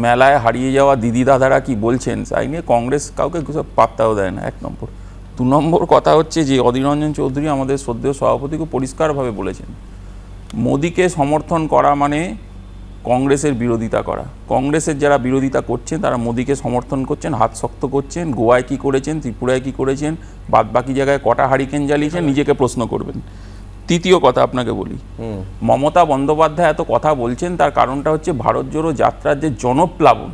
মেলায় হারিয়ে যাওয়া দিদি দাদারা কি বলছেন তাই নিয়ে কংগ্রেস কাউকে পাত্তাও দেয় না, 1 নম্বর। 2 নম্বর কথা হচ্ছে যে অধীর রঞ্জন চৌধুরী আমাদের শ্রদ্ধেয় সভাপতি খুব পরিষ্কারভাবে বলেছেন, মোদিকে সমর্থন করা মানে কংগ্রেসের বিরোধিতা করা। কংগ্রেসের যারা বিরোধিতা করছেন তারা মোদিকে সমর্থন করছেন, হাত শক্ত করছেন। গোয়ায় কি করেছেন, ত্রিপুরায় কি করেছেন, বাদ বাকি জায়গায় কটা হারিকেন জ্বালিয়েছেন, নিজেকে প্রশ্ন করবেন। তৃতীয় কথা আপনাকে বলি, মমতা বন্দ্যোপাধ্যায় এত কথা বলছেন তার কারণটা হচ্ছে ভারত জোড়ো যাত্রার যে জনপ্লাবন,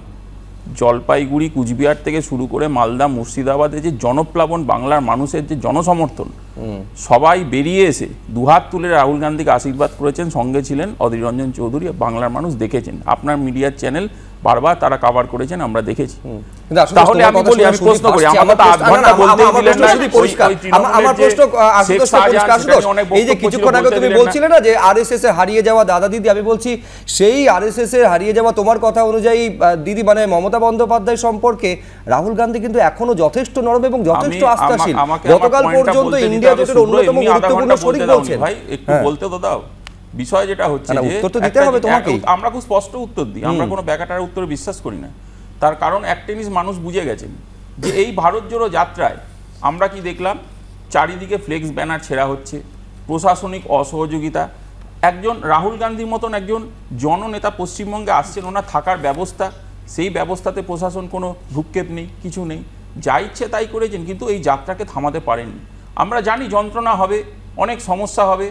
জলপাইগুড়ি কুচবিহার থেকে শুরু করে মালদা মুর্শিদাবাদে যে জনপ্লাবন, বাংলার মানুষের যে জনসমর্থন, সবাই বেরিয়ে এসে দুহাত তুলে রাহুল গান্ধীকে আশীর্বাদ করেছেন, সঙ্গে ছিলেন অধীর রঞ্জন চৌধুরী। বাংলার মানুষ দেখেছেন, আপনার মিডিয়ার চ্যানেল বারবার তারা কভার করেছেন, আমরা দেখেছি। তাহলে আমি বলি, আমি প্রশ্ন করি, আমাকে তো 8 ঘন্টা বলতে দিলেন না। আমার প্রশ্ন এই যে কিছুক্ষণ আগে তুমি বলছিলে না যে আরএসএস এ হারিয়ে যাওয়া দাদা দিদি, আমি বলছি সেই আরএসএস এ হারিয়ে যাওয়া তোমার কথা অনুযায়ী দিদি মানে মমতা বন্দ্যোপাধ্যায় সম্পর্কে রাহুল গান্ধী কিন্তু এখনো যথেষ্ট নরম এবং যথেষ্ট আস্থাশীল। গতকাল পর্যন্ত ইন্ডিয়া জোটের অন্যতম গুরুত্বপূর্ণ শরিক বলছেন। ভাই একটু বলতে তো দাও। বিষয় যেটা হচ্ছে যে উত্তর তো দিতে হবে তোমাকে। আমরা খুব স্পষ্ট উত্তর দিই, আমরা কোনো ব্যাকাটার উত্তরে বিশ্বাস করি না। তার কারণ একটা জিনিস মানুষ বুঝে গেছেন যে এই ভারত জোড়ো যাত্রায় আমরা কি দেখলাম, চারিদিকে ফ্লেক্স ব্যানার ছেঁড়া হচ্ছে, প্রশাসনিক অসহযোগিতা। একজন রাহুল গান্ধীর মতন একজন জননেতা পশ্চিমবঙ্গে আসছেন, ওনার থাকার ব্যবস্থা, সেই ব্যবস্থাতে প্রশাসন কোনো ভ্রুক্ষেপ নেই, কিছু নেই, যা ইচ্ছে তাই করেছেন, কিন্তু এই যাত্রাকে থামাতে পারেননি। আমরা জানি যন্ত্রণা হবে, অনেক সমস্যা হবে,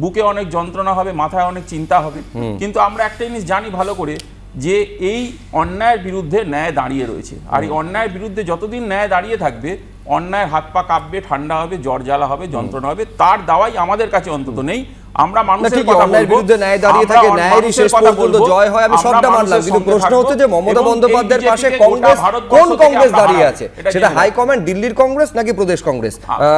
বুকে অনেক যন্ত্রণা হবে, মাথায় অনেক চিন্তা হবে, কিন্তু আমরা একটা জিনিস জানি ভালো করে যে এই অন্যায়ের বিরুদ্ধে ন্যায় দাঁড়িয়ে রয়েছে। আর এই অন্যায়ের বিরুদ্ধে যতদিন ন্যায় দাঁড়িয়ে থাকবে, অন্যায়ের হাত পা কাঁপবে, ঠান্ডা হবে, জ্বর জ্বালা হবে, যন্ত্রণা হবে, তার দাওয়াই আমাদের কাছে অন্তত নেই। আমরা মানুষের কথা বলবো, বিরুদ্ধে ন্যায় দাঁড়িয়ে থাকে, ন্যায়েরই শেষ পর্যন্ত জয় হয়, আমি সবটা মানলাম, কিন্তু প্রশ্ন হচ্ছে যে মমতা বন্দ্যোপাধ্যায়ের পাশে কংগ্রেস, কোন কংগ্রেস দাঁড়িয়ে আছে? সেটা হাই কমান্ড দিল্লির কংগ্রেস নাকি প্রদেশ কংগ্রেস?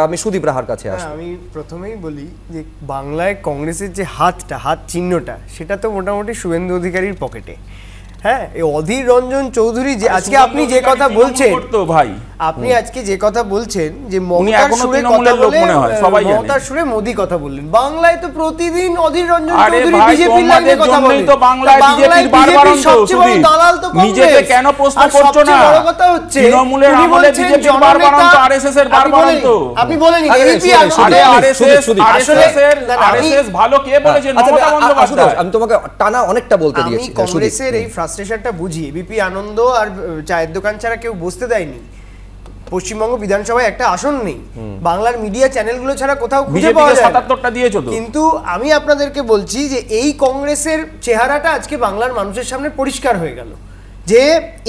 আমি সুদীপ রাহার কাছে আসি। আমি প্রথমেই বলি যে বাংলায় কংগ্রেসের যে হাত চিহ্নটা, সেটা তো মোটামুটি শুভেন্দু অধিকারীর পকেটে। হ্যাঁ, এই অধীর রঞ্জন চৌধুরী যে আজকে আপনি যে কথা বলছেন, ভাই আপনি আজকে যে কথা বলছেন যে মমতার সুরে কথা বলে, মমতার সুরে মোদি কথা বললেন, বাংলায় তো প্রতিদিন অধীর রঞ্জন চৌধুরী বিজেপির লাগে কথা বলেন। তো বাংলায় বিজেপির সবচেয়ে বড় দালাল তো কংগ্রেস। নিজেকে কেন প্রশ্ন করছো না? বড় কথা হচ্ছে তৃণমূলের আমলে বিজেপির বারবারন্ত, আরএসএস এর বারবারন্ত। আপনি বলেন এবিপি আরএসএস ভালো কে বলেছেন? মমতা বন্দ্যোপাধ্যায়। আমি তোমাকে টানা অনেকটা বলতে দিয়েছি। আমি কংগ্রেসের এই ফ্রাস্ট্রেশনটা বুঝি। এবিপি আনন্দ আর চায়ের দোকান ছাড়া কেউ বসতে দেয়নি। পশ্চিমবঙ্গ বিধানসভায় একটা আসন নেই, বাংলার মিডিয়া চ্যানেলগুলো ছাড়া কোথাও খুঁজে পাওয়া যায় 77টা দিয়েছো তো। কিন্তু আমি আপনাদেরকে বলছি যে এই কংগ্রেসের চেহারাটা আজকে বাংলার মানুষের সামনে পরিষ্কার হয়ে গেল যে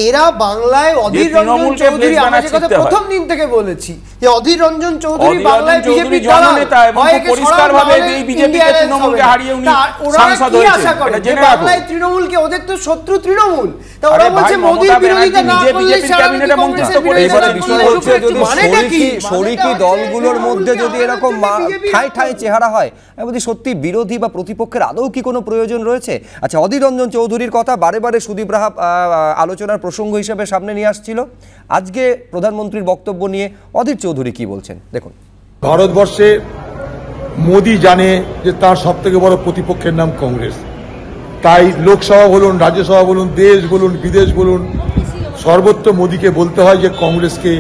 এরা বাংলায় অধীর রঞ্জন চৌধুরী, আমরা যে কথা প্রথম দিন থেকে বলেছি যে অধীর রঞ্জন চৌধুরী বাংলায় বিজেপি জননেতা এবং পরিষ্কারভাবে এই বিজেপিকে তৃণমূলকে হারিয়ে উনি সাংসদ হয়েছেন। বাংলায় তৃণমূলকে, ওদের তো শত্রু তৃণমূল, তা ওরা বলছে মোদির বিরোধিতা না করলে ক্যাবিনেটে মন্ত্রিত্ব করে। এবারে বিষয় হচ্ছে যদি শরিকি দলগুলোর মধ্যে যদি এরকম ঠাই ঠাই চেহারা হয়, আমি বলছি সত্যি বিরোধী বা প্রতিপক্ষের আদৌ কি কোনো প্রয়োজন রয়েছে? আচ্ছা, অধীর রঞ্জন চৌধুরীর কথা বারে বারে সুদীপ রাহা আলোচনার প্রসঙ্গ হিসেবে সামনে নিয়ে আসছিল। আজকে প্রধানমন্ত্রীর বক্তব্য নিয়ে অধীর চৌধুরী কি বলছেন দেখুন। ভারতবর্ষে মোদি জানে যে তার সবথেকে বড় প্রতিপক্ষের নাম কংগ্রেস, তাই লোকসভা বলুন, রাজ্যসভা বলুন, দেশ বলুন, বিদেশ বলুন, সর্বত্র মোদিকে বলতে হয় যে কংগ্রেসকে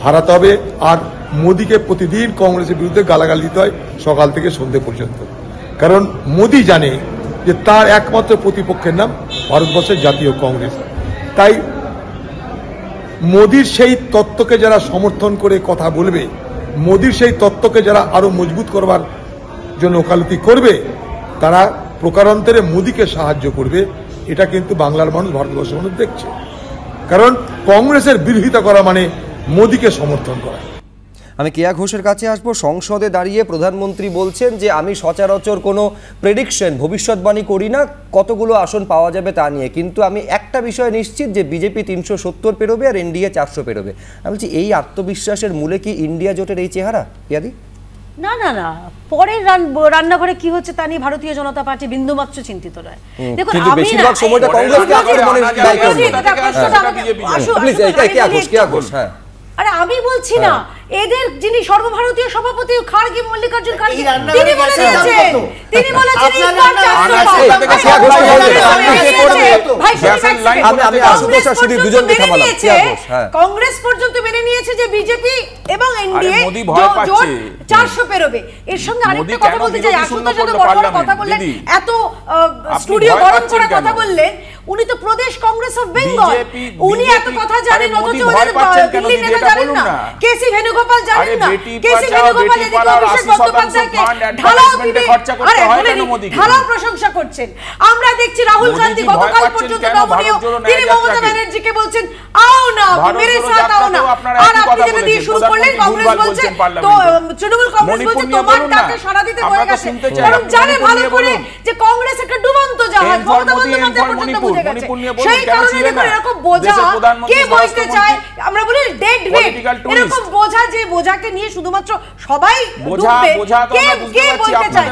হারাতে হবে। আর মোদিকে প্রতিদিন কংগ্রেসের বিরুদ্ধে গালাগালি দিতে হয় সকাল থেকে সন্ধ্যে পর্যন্ত। কারণ মোদি জানে যে তার একমাত্র প্রতিপক্ষের নাম ভারতবর্ষের জাতীয় কংগ্রেস। তাই মোদির সেই তত্ত্বকে যারা সমর্থন করে কথা বলবে, মোদির সেই তত্ত্বকে যারা আরো মজবুত করবার জন্য ওকালতি করবে, তারা প্রকারান্তরে মোদিকে সাহায্য করবে। এটা কিন্তু বাংলার মানুষ, ভারতবর্ষের মানুষ দেখছে। কারণ কংগ্রেসের বিরোধিতা করা মানে মোদিকে সমর্থন করা। আমি কেয়া ঘোষের কাছে আসবো। সংসদে দাঁড়িয়ে প্রধানমন্ত্রী বলছেন যে আমি সচরাচর কোনো প্রেডিকশন, ভবিষ্যৎবাণী করি না কতগুলো আসন পাওয়া যাবে তা নিয়ে, কিন্তু আমি একটা বিষয় নিশ্চিত যে বিজেপি 370 পেরোবে আর এনডিএ 400 পেরোবে। আমি বলছি এই আত্মবিশ্বাসের মূলে কি ইন্ডিয়া জোটের এই চেহারা? পিয়াদি না না না, পরের রান্নাঘরে কি হচ্ছে তা নিয়ে ভারতীয় জনতা পার্টি বিন্দুমাত্র চিন্তিত নয়। দেখুন আমি বেশিরভাগ সময়টা কংগ্রেসকে আঁকড়ে মনে আরে আমি বলছি না, এদের যিনি সর্বভারতীয় সভাপতি খার্গে, মল্লিকার্জুন খার্গে, তিনি বলে দিয়েছেন, তিনি বলেছেন কংগ্রেস পর্যন্ত মেনে নিয়েছে যে বিজেপি এবং এনডিএ জোট 400 পেরোবে। এর সঙ্গে আরেকটা কথা বলতে চাই, আশুতোষ যত বড় বড় কথা বললেন, এত স্টুডিও গরম করার কথা বললেন, উনি তো প্রদেশ কংগ্রেস অফ বেঙ্গল, উনি এত কথা জানেন, অথচ দিল্লির নেতা জানেন না, কেসি ভেনুগোপাল জানেন না। কেসি ভেনুগোপাল এদিকে অভিষেক বন্দ্যোপাধ্যায়কে ঢালাও প্রশংসা করছেন। আমরা দেখছি রাহুল গান্ধী গতকাল পর্যন্ত নমনীয়, তিনি মমতা ব্যানার্জিকে বলছেন আও না মেরে সাথ আও না, আর আপনি যেটা দিয়ে শুরু করলেন, কংগ্রেস বলছে তো তৃণমূল কংগ্রেস বলছে তোমার ডাকে সাড়া দিতে হয়ে গেছে, কারণ জানে ভালো করে যে কংগ্রেস একটা ডুবন্ত জাহাজ, মমতা বন্দ্যোপাধ্যায় পর্যন্ত বুঝে গেছে। সেই কারণে দেখুন এরকম বোঝা কে বইতে চায়, আমরা বলি ডেড ওয়েট, এরকম বোঝা, যে বোঝাকে নিয়ে শুধুমাত্র সবাই ডুববে, কে বইতে চায়?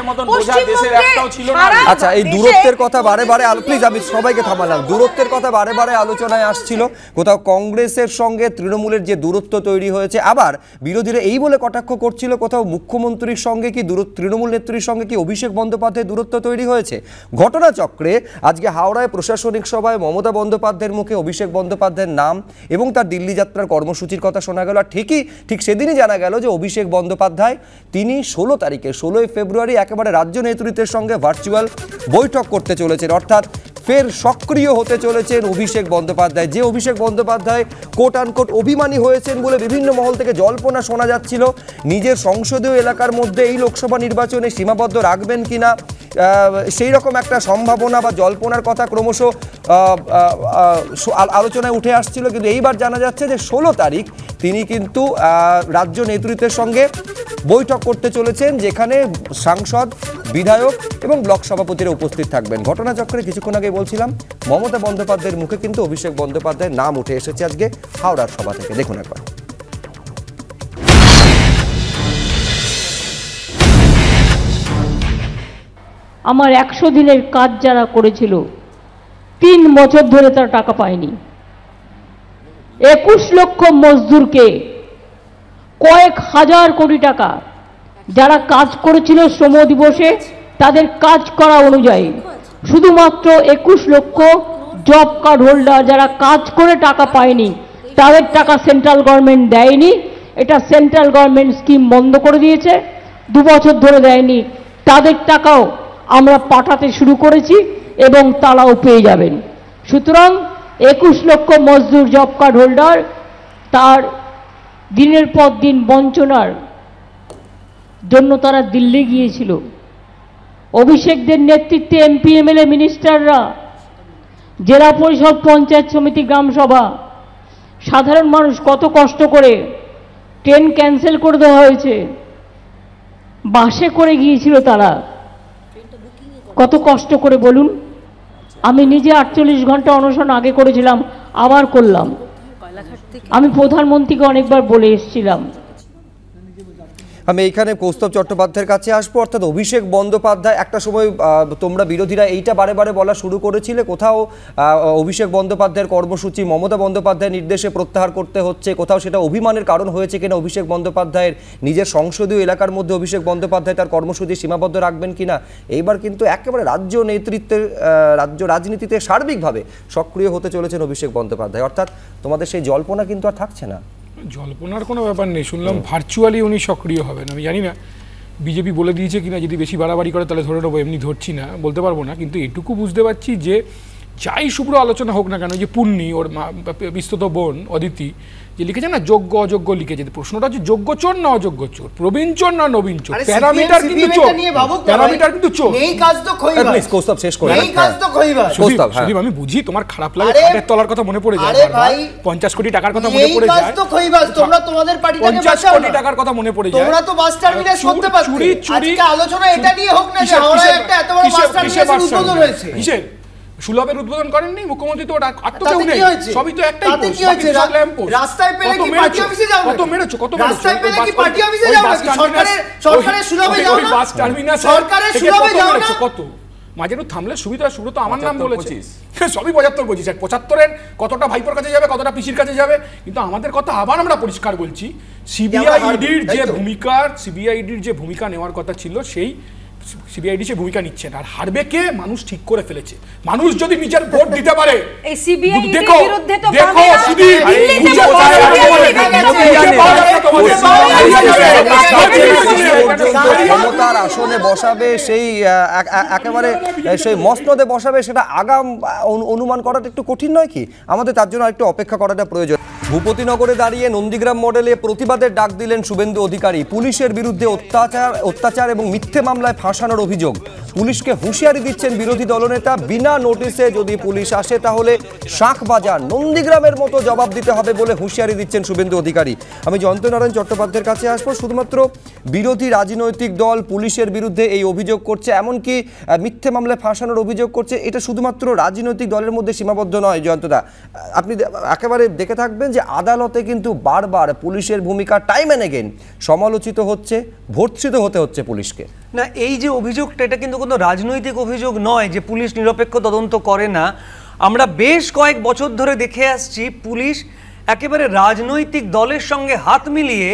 আচ্ছা, এই দূরত্বের কথা বারে বারে প্লিজ আমি সবাইকে থামালাম, দূরত্বের কথা বারে বারে আলোচনায় আসছিল। কোথাও কংগ্রেসের সঙ্গে তৃণমূলের যে দূরত্ব তৈরি হয়েছে, আবার বিরোধীরা এই বলে কটাক্ষ করছিল কোথাও মুখ্যমন্ত্রীর সঙ্গে কি তৃণমূল নেত্রীর সঙ্গে কি অভিষেক বন্দ্যোপাধ্যায়ের দূরত্ব তৈরি হয়েছে। ঘটনাচক্রে আজকে হাওড়ায় প্রশাসনিক সভায় মমতা বন্দ্যোপাধ্যায়ের মুখে অভিষেক বন্দ্যোপাধ্যায়ের নাম এবং তার দিল্লি যাত্রার কর্মসূচির কথা শোনা গেল। আর ঠিক সেদিনই জানা গেল যে অভিষেক বন্দ্যোপাধ্যায় তিনি 16 তারিখে 16 ফেব্রুয়ারি একেবারে রাজ্য নেতৃত্বের সঙ্গে ভার্চুয়াল বৈঠক করতে চলেছেন, অর্থাৎ ফের সক্রিয় হতে চলেছেন অভিষেক বন্দ্যোপাধ্যায়। যে অভিষেক বন্দ্যোপাধ্যায় কোট আনকোট অভিমানী হয়েছেন বলে বিভিন্ন মহল থেকে জল্পনা শোনা যাচ্ছিল, নিজের সংসদীয় এলাকার মধ্যে এই লোকসভা নির্বাচনে সীমাবদ্ধ রাখবেন কিনা সেই রকম একটা সম্ভাবনা বা জল্পনার কথা ক্রমশ আলোচনায় উঠে আসছিল। কিন্তু এইবার জানা যাচ্ছে যে 16 তারিখ তিনি কিন্তু রাজ্য নেতৃত্বের সঙ্গে বৈঠক করতে চলেছেন, যেখানে সাংসদ, বিধায়ক এবং ব্লক সভাপতিরা উপস্থিত থাকবেন। ঘটনাচক্রে কিছুক্ষণ আগে বলছিলাম মমতা বন্দ্যোপাধ্যায়ের মুখে কিন্তু অভিষেক বন্দ্যোপাধ্যায়ের নাম উঠে এসেছে আজকে হাওড়ার সভা থেকে। দেখুন একবার। আমার 100 দিনের কাজ যারা করেছিল 3 বছর ধরে তারা টাকা পায়নি। 21 লক্ষ মজদুরকে কয়েক হাজার কোটি টাকা যারা কাজ করেছিল শ্রম দিবসে তাদের কাজ করা অনুযায়ী, শুধুমাত্র 21 লক্ষ জব কার্ড হোল্ডার যারা কাজ করে টাকা পায়নি, তাদের টাকা সেন্ট্রাল গভর্নমেন্ট দেয়নি। এটা সেন্ট্রাল গভর্নমেন্ট স্কিম বন্ধ করে দিয়েছে, 2 বছর ধরে দেয়নি। তাদের টাকাও আমরা পাঠাতে শুরু করেছি এবং তারাও পেয়ে যাবেন। সুতরাং 21 লক্ষ মজদুর জব কার্ড হোল্ডার তার দিনের পর দিন বঞ্চনার জন্য তারা দিল্লি গিয়েছিল। অভিষেকদের নেতৃত্বে এমপি এমএলএ মিনিস্টাররা, জেলা পরিষদ, পঞ্চায়েত সমিতি, গ্রাম সভা, সাধারণ মানুষ কত কষ্ট করে ট্রেন ক্যান্সেল করে দেওয়া হয়েছে, বাসে করে গিয়েছিল তারা, কত কষ্ট করে বলুন। আমি নিজে 48 ঘন্টা অনশন আগে করেছিলাম, আবার করলাম। আমি প্রধানমন্ত্রীকে অনেকবার বলে এসেছিলাম। আমি এইখানে কৌস্তব চট্টোপাধ্যায়ের কাছে আসবো। অর্থাৎ অভিষেক বন্দ্যোপাধ্যায়, একটা সময় তোমরা বিরোধীরা এইটা বারে বারে বলা শুরু করেছিলে কোথাও অভিষেক বন্দ্যোপাধ্যায়ের কর্মসূচি মমতা বন্দ্যোপাধ্যায়ের নির্দেশে প্রত্যাহার করতে হচ্ছে, কোথাও সেটা অভিমানের কারণ হয়েছে কিনা অভিষেক বন্দ্যোপাধ্যায়ের, নিজের সংসদীয় এলাকার মধ্যে অভিষেক বন্দ্যোপাধ্যায় তার কর্মসূচি সীমাবদ্ধ রাখবেন কিনা। এইবার কিন্তু একেবারে রাজ্য নেতৃত্বের, রাজ্য রাজনীতিতে সার্বিকভাবে সক্রিয় হতে চলেছেন অভিষেক বন্দ্যোপাধ্যায়। অর্থাৎ তোমাদের সেই জল্পনা কিন্তু আর থাকছে না। জল্পনার কোনো ব্যাপার নেই, শুনলাম ভার্চুয়ালি উনি সক্রিয় হবেন। আমি জানি না বিজেপি বলে দিয়েছে কিনা, যদি বেশি বাড়াবাড়ি করে তাহলে ধরে নেবো, এমনি ধরছি না, বলতে পারবো না। কিন্তু এটুকু বুঝতে পারছি যে যাই শুভ্র আলোচনা হোক না কেন, যে পুণ্যি ওর বিস্তৃত বোন অদিতি যে লিখেছে না যোগ্য অযোগ্য লিখেছে, প্রশ্নটা হচ্ছে যোগ্য চোর না অযোগ্য চোর, প্রবীণ চোর না নবীন চোর, প্যারামিটার কিন্তু চোর, প্যারামিটার কিন্তু চোর। এই কাজ তো খইবা, প্লিজ কৌস্তব শেষ করে, এই কাজ তো খইবা। সুদীপ আমি বুঝি তোমার খারাপ লাগে, খাটের তলার কথা মনে পড়ে যায়, 50 কোটি টাকার কথা মনে পড়ে যায়, এই কাজ তো খইবা। তোমরা তোমাদের পার্টিটাকে 50 কোটি টাকার কথা মনে পড়ে যায়, তোমরা তো বাস টার্মিনাস করতে পারতে। আজকে আলোচনা এটা নিয়ে হোক না যে হাওড়ায় একটা এত বড় বাস টার্মিনাসের উদ্বোধন হয়েছে। কিসের সুলভের উদ্বোধন করেননি মুখ্যমন্ত্রী? তো আত্মকেও নেই, সবই তো একটাই পোস্ট। রাস্তায় পেলে কি পার্টি অফিসে যাও? কত মেরেছো, কত রাস্তায় পেলে কি পার্টি অফিসে যাও? সরকারের সুলভে যাও না, বাস টার্মিনাস সরকারের সুলভে যাও না। কত মাঝে থামলে সুবিধা, শুরু তো আমার নাম বলেছে, সবই 75 বলছিস। 75-এর কতটা ভাইপোর কাছে যাবে, কতটা পিসির কাছে যাবে, কিন্তু আমাদের কথা আবার আমরা পরিষ্কার বলছি, সিবিআইডির যে ভূমিকা নেওয়ার কথা ছিল, সেই সিবিআইডি সে ভূমিকা নিচ্ছে না। আর হারবে কে? মানুষ ঠিক করে ফেলেছে। মানুষ যদি নিজের ভোট দিতে পারে, এই সিবিআইডির দেখো বিরুদ্ধে তো দেখো সুদীপ ক্ষমতার আসনে বসাবে, সেই একেবারে সেই মসনদে বসাবে, সেটা আগাম অনুমান করাটা একটু কঠিন নয় কি? আমাদের তার জন্য একটু অপেক্ষা করাটা প্রয়োজন। ভূপতিনগরে দাঁড়িয়ে নন্দীগ্রাম মডেলে প্রতিবাদের ডাক দিলেন শুভেন্দু অধিকারী। পুলিশের বিরুদ্ধে অত্যাচার এবং মিথ্যে মামলায় ফাঁসানোর অভিযোগ। পুলিশকে হুঁশিয়ারি দিচ্ছেন বিরোধী দলনেতা, বিনা নোটিশে যদি পুলিশ আসে তাহলে শাঁখ বাজান, নন্দীগ্রামের মতো জবাব দিতে হবে বলে হুঁশিয়ারি দিচ্ছেন শুভেন্দু অধিকারী। আমি জয়ন্ত নারায়ণ চট্টোপাধ্যায়ের কাছে আসবো। শুধুমাত্র বিরোধী রাজনৈতিক দল পুলিশের বিরুদ্ধে এই অভিযোগ করছে, এমনকি মিথ্যে মামলায় ফাঁসানোর অভিযোগ করছে, এটা শুধুমাত্র রাজনৈতিক দলের মধ্যে সীমাবদ্ধ নয়। জয়ন্তদা, আপনি একেবারে দেখে থাকবেন যে আদালতে কিন্তু বারবার পুলিশের ভূমিকা টাইম এন্ড এগেইন সমালোচিত হচ্ছে, ভর্ৎসিত হতে হচ্ছে পুলিশকে। না, এই যে অভিযোগটা, এটা কিন্তু কোনো রাজনৈতিক অভিযোগ নয় যে পুলিশ নিরপেক্ষ তদন্ত করে না। আমরা বেশ কয়েক বছর ধরে দেখে আসছি পুলিশ একেবারে রাজনৈতিক দলের সঙ্গে হাত মিলিয়ে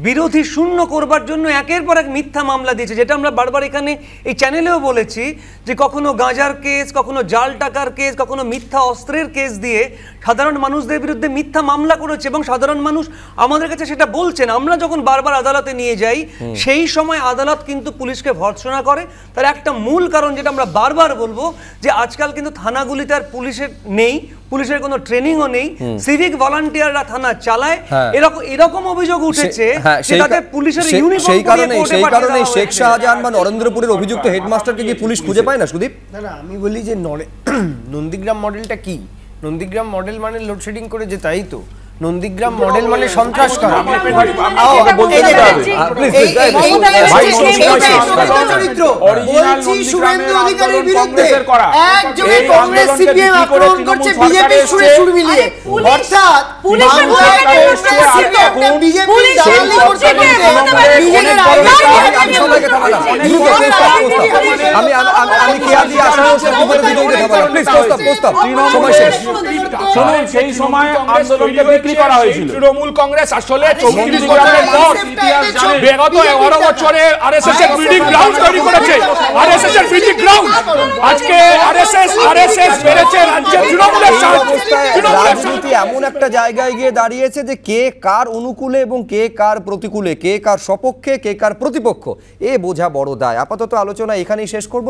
বিরোধী শূন্য করবার জন্য একের পর এক মিথ্যা মামলা দিয়েছে, যেটা আমরা বারবার এখানে এই চ্যানেলেও বলেছি যে কখনো গাঁজার কেস, কখনো জাল টাকার কেস, কখনো মিথ্যা অস্ত্রের কেস দিয়ে সাধারণ মানুষদের বিরুদ্ধে মিথ্যা মামলা করেছে, এবং সাধারণ মানুষ আমাদের কাছে সেটা বলছেন। আমরা যখন বারবার আদালতে নিয়ে যাই, সেই সময় আদালত কিন্তু পুলিশকে ভর্ৎসনা করে। তার একটা মূল কারণ, যেটা আমরা বারবার বলবো, যে আজকাল কিন্তু থানাগুলিতে আর পুলিশের নেই, পুলিশের কোনো ট্রেনিংও নেই, সিভিক ভলান্টিয়াররা থানা চালায়, এরকম অভিযোগ উঠেছে। সেই কারণে শেখ শাহজাহান বা নরেন্দ্রপুরের অভিযুক্ত হেডমাস্টারকে কি পুলিশ খুঁজে পায় না? সুদীপ, না, আমি বলি যে নন্দীগ্রাম মডেলটা কি? নন্দীগ্রাম মডেল মানে লোডশেডিং করে যে, তাই তো? নন্দীগ্রাম মডেল মানে সন্ত্রাস করা। বলছি শুভেন্দু অধিকারীর বিরুদ্ধে একযোগে কংগ্রেস সিপিএম আক্রমণ করছে বিজেপির সুরে সুর মিলিয়ে, অর্থাৎ সেই সময় আন্দোলনকে বিক্রি করা হয়েছিল। তৃণমূল কংগ্রেস আসলে 34 বছরের পর বিগত 11 বছরে আরএসএস এর ব্রিডিং গ্রাউন্ড তৈরি করেছে। আরএসএস এর ব্রিডিং গ্রাউন্ড আজকে আরএসএস বেড়েছে রাজ্যের তৃণমূলের রাজনীতি এমন একটা জায়গায় গিয়ে দাঁড়িয়েছে যে কে কার অনুকূলে এবং কে কার প্রতিকূলে, কে কার সপক্ষে, কে কার প্রতিপক্ষ, এ বোঝা বড় দায়। আপাতত আলোচনা এখানেই শেষ করব।